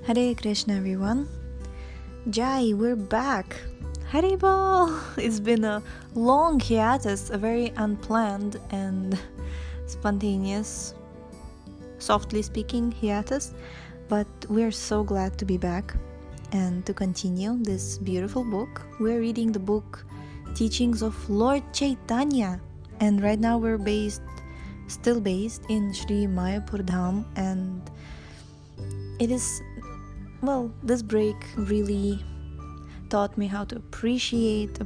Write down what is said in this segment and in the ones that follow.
Hare Krishna, everyone. Jai, we're back. Haribol! It's been a long hiatus, a very unplanned and spontaneous, softly speaking, hiatus, but we're so glad to be back and to continue this beautiful book. We're reading the book Teachings of Lord Chaitanya, and right now we're still based in Sri Mayapur, and it is, this break really taught me how to appreciate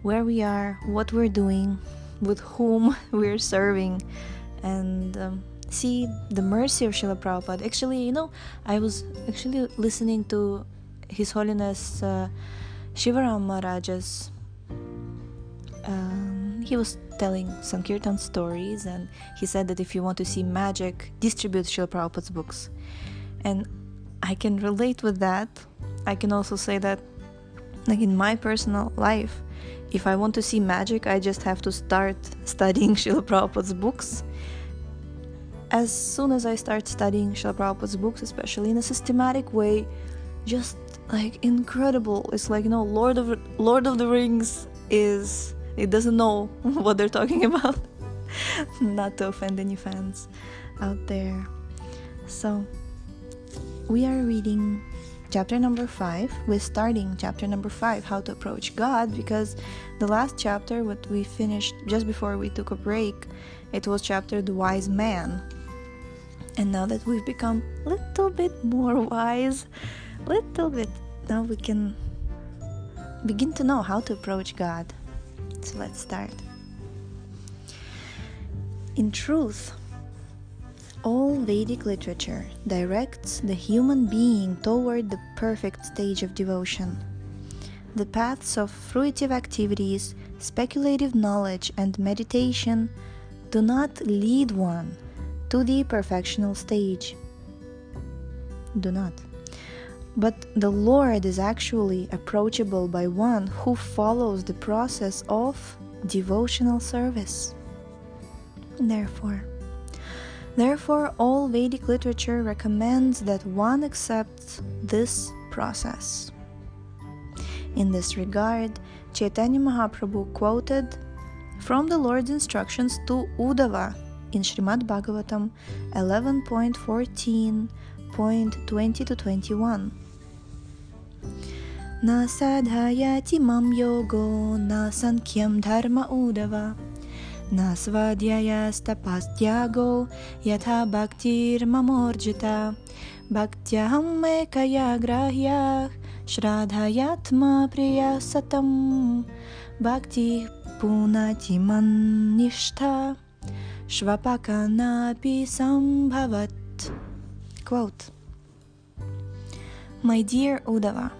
where we are, what we're doing, with whom we're serving, and see the mercy of Srila Prabhupada. Actually, I was actually listening to His Holiness Shivaram Maharaja's he was telling Sankirtan stories, and he said that if you want to see magic, distribute Srila Prabhupada's books. And I can relate with that. I can also say that, like in my personal life, if I want to see magic, I just have to start studying Srila Prabhupada's books. As soon as I start studying Srila Prabhupada's books, especially in a systematic way, just like incredible. It's like, Lord of the Rings it doesn't know what they're talking about. Not to offend any fans out there. So we are reading chapter number 5. We're starting chapter number 5, how to approach God, because the last chapter, what we finished just before we took a break, it was chapter The Wise Man. And now that we've become a little bit more wise, now we can begin to know how to approach God. So let's start. In truth, all Vedic literature directs the human being toward the perfect stage of devotion. The paths of fruitive activities, speculative knowledge, and meditation do not lead one to the perfectional stage. Do not. But the Lord is actually approachable by one who follows the process of devotional service. Therefore, all Vedic literature recommends that one accept this process. In this regard, Chaitanya Mahaprabhu quoted from the Lord's instructions to Uddhava in Srimad Bhagavatam 11.14.20-21. Na sadhayati mam yogo na sankyam dharma Uddhava na svadhyaya tapastyago yatha bhaktir mamorjita bhaktyaham ekaya grahyah shradhayatma priya satam bhakti punati man nishtha shvapakanapi sambhavat. Quote: My dear Uddhava,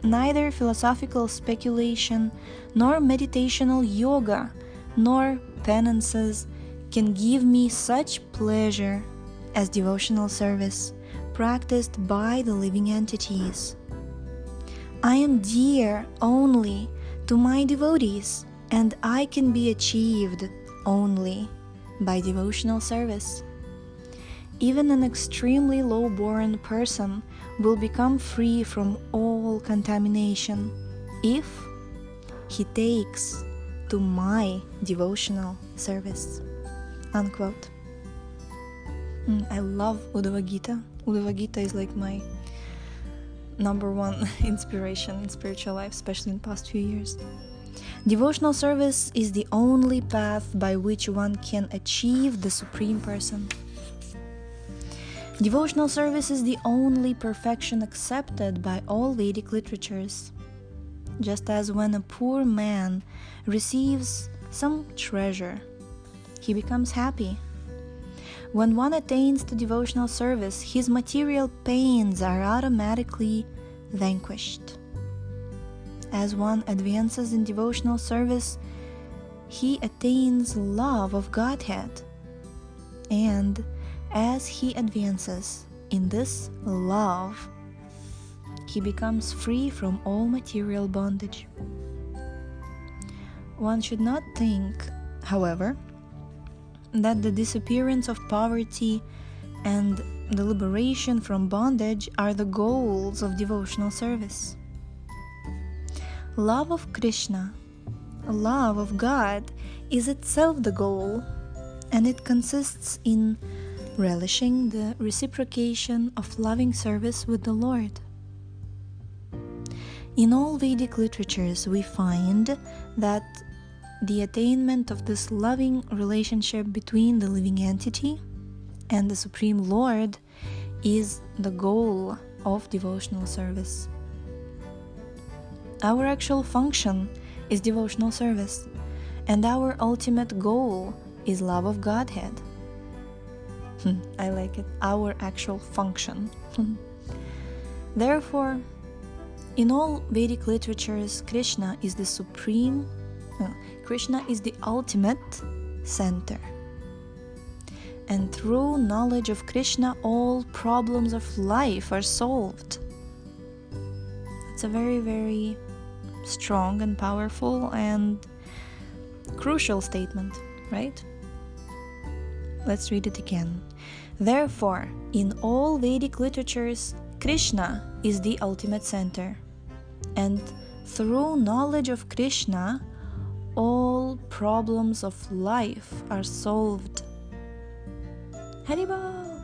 neither philosophical speculation, nor meditational yoga, nor penances can give me such pleasure as devotional service practiced by the living entities. I am dear only to my devotees, and I can be achieved only by devotional service. Even an extremely low-born person will become free from all contamination if he takes to my devotional service. Unquote. I love Uddhava Gita. Uddhava Gita is like my number one inspiration in spiritual life, especially in the past few years. Devotional service is the only path by which one can achieve the Supreme Person. Devotional service is the only perfection accepted by all Vedic literatures. Just as when a poor man receives some treasure, he becomes happy. When one attains to devotional service, his material pains are automatically vanquished. As one advances in devotional service, he attains love of Godhead, and as he advances in this love, he becomes free from all material bondage. One should not think, however, that the disappearance of poverty and the liberation from bondage are the goals of devotional service. Love of Krishna, love of God, is itself the goal, and it consists in relishing the reciprocation of loving service with the Lord. In all Vedic literatures, we find that the attainment of this loving relationship between the living entity and the Supreme Lord is the goal of devotional service. Our actual function is devotional service, and our ultimate goal is love of Godhead. I like it. Our actual function. Therefore, in all Vedic literatures, Krishna is the ultimate center. And through knowledge of Krishna, all problems of life are solved. It's a very, very strong and powerful and crucial statement, right? Let's read it again. Therefore, in all Vedic literatures, Krishna is the ultimate center. And through knowledge of Krishna, all problems of life are solved. Haribol!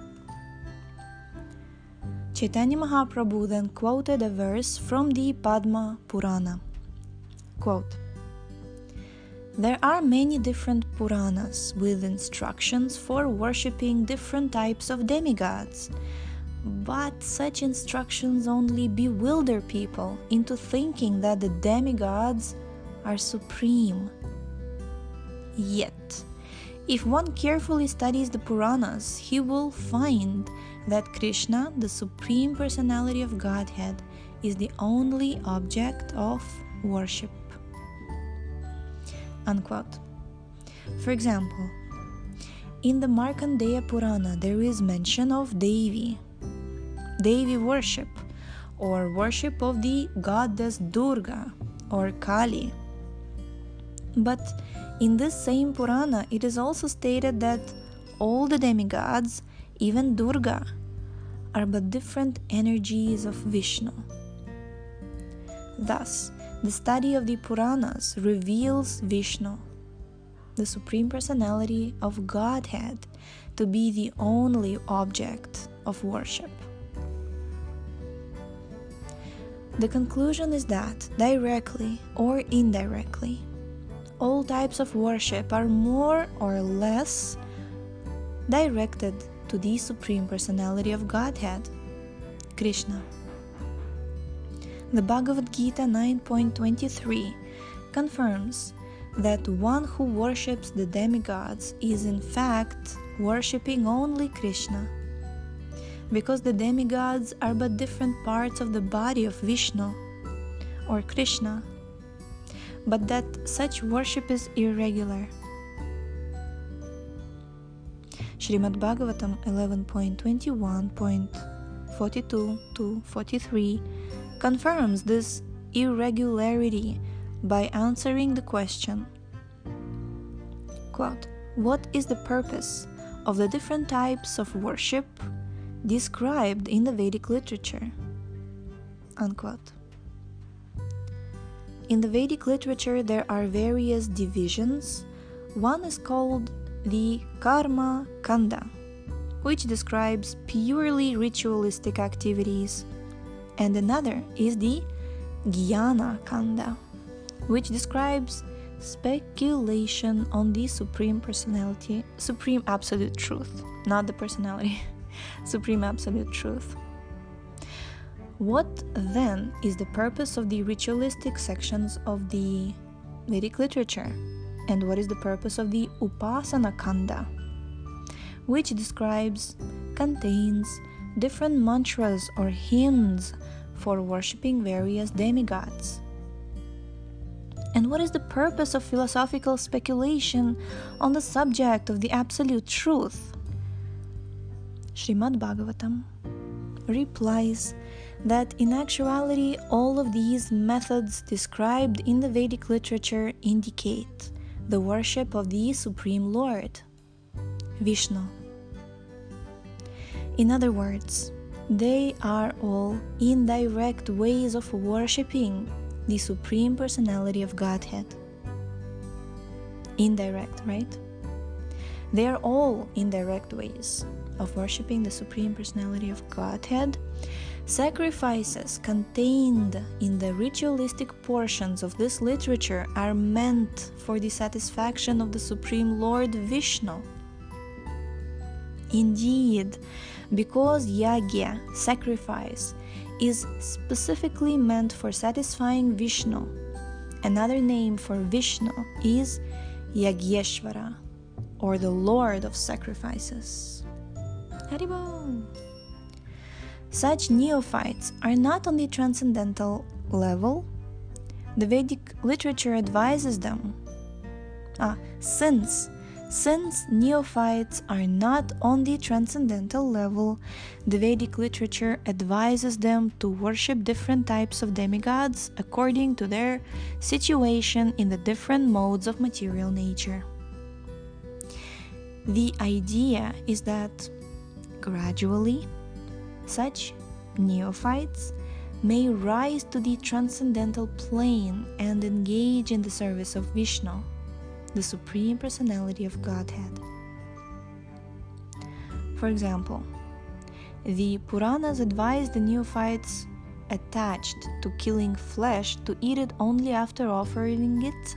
Chaitanya Mahaprabhu then quoted a verse from the Padma Purana. Quote, "There are many different Puranas with instructions for worshipping different types of demigods, but such instructions only bewilder people into thinking that the demigods are supreme. Yet, if one carefully studies the Puranas, he will find that Krishna, the Supreme Personality of Godhead, is the only object of worship." Unquote. For example, in the Markandeya Purana there is mention of Devi worship, or worship of the goddess Durga or Kali. But in this same Purana it is also stated that all the demigods, even Durga, are but different energies of Vishnu. Thus, the study of the Puranas reveals Vishnu, the Supreme Personality of Godhead, to be the only object of worship. The conclusion is that, directly or indirectly, all types of worship are more or less directed to the Supreme Personality of Godhead, Krishna. The Bhagavad Gita 9.23 confirms that one who worships the demigods is in fact worshipping only Krishna, because the demigods are but different parts of the body of Vishnu or Krishna, but that such worship is irregular. Srimad Bhagavatam 11.21.42-43 confirms this irregularity by answering the question, quote, "What is the purpose of the different types of worship described in the Vedic literature?" Unquote. In the Vedic literature there are various divisions. One is called the Karma Kanda, which describes purely ritualistic activities, and another is the Jnana Kanda, which describes speculation on the Supreme Personality, Supreme Absolute Truth, not the personality, Supreme Absolute Truth. What then is the purpose of the ritualistic sections of the Vedic literature? And what is the purpose of the Upasana Kanda, which contains different mantras or hymns for worshipping various demigods? And what is the purpose of philosophical speculation on the subject of the Absolute Truth? Srimad Bhagavatam replies that in actuality all of these methods described in the Vedic literature indicate the worship of the Supreme Lord, Vishnu. In other words, they are all indirect ways of worshipping the Supreme Personality of Godhead. Indirect, right? They are all indirect ways of worshipping the Supreme Personality of Godhead. Sacrifices contained in the ritualistic portions of this literature are meant for the satisfaction of the Supreme Lord Vishnu. Indeed, because yagya, sacrifice, is specifically meant for satisfying Vishnu, another name for Vishnu is Yagyeshvara, or the Lord of Sacrifices. Haribol! Such neophytes are not on the transcendental level. The Vedic literature advises them. Since neophytes are not on the transcendental level, the Vedic literature advises them to worship different types of demigods according to their situation in the different modes of material nature. The idea is that gradually, such neophytes may rise to the transcendental plane and engage in the service of Vishnu, the Supreme Personality of Godhead. For example, the Puranas advise the neophytes attached to killing flesh to eat it only after offering it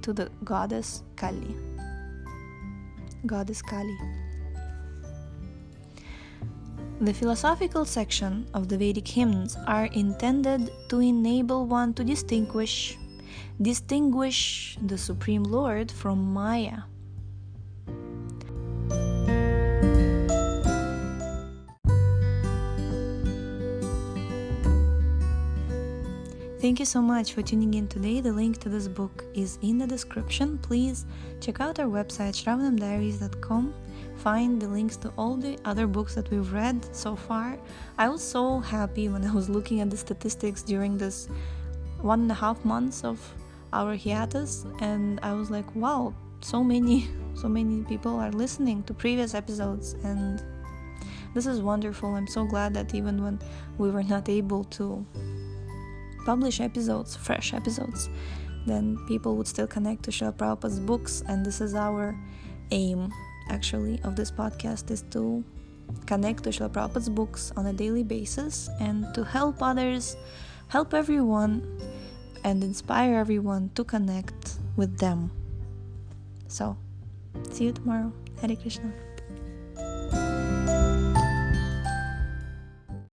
to the goddess Kali. The philosophical section of the Vedic hymns are intended to enable one to distinguish the Supreme Lord from Maya. Thank you so much for tuning in today. The link to this book is in the description. Please check out our website shravanamdiaries.com. Find the links to all the other books that we've read so far. I was so happy when I was looking at the statistics during this 1.5 months of our hiatus, and I was like, wow, so many people are listening to previous episodes, and this is wonderful. I'm so glad that even when we were not able to publish episodes, fresh episodes, then people would still connect to Srila Prabhupada's books, and this is our aim actually of this podcast, is to connect to Srila Prabhupada's books on a daily basis and to help others, help everyone, and inspire everyone to connect with them. So, see you tomorrow. Hare Krishna.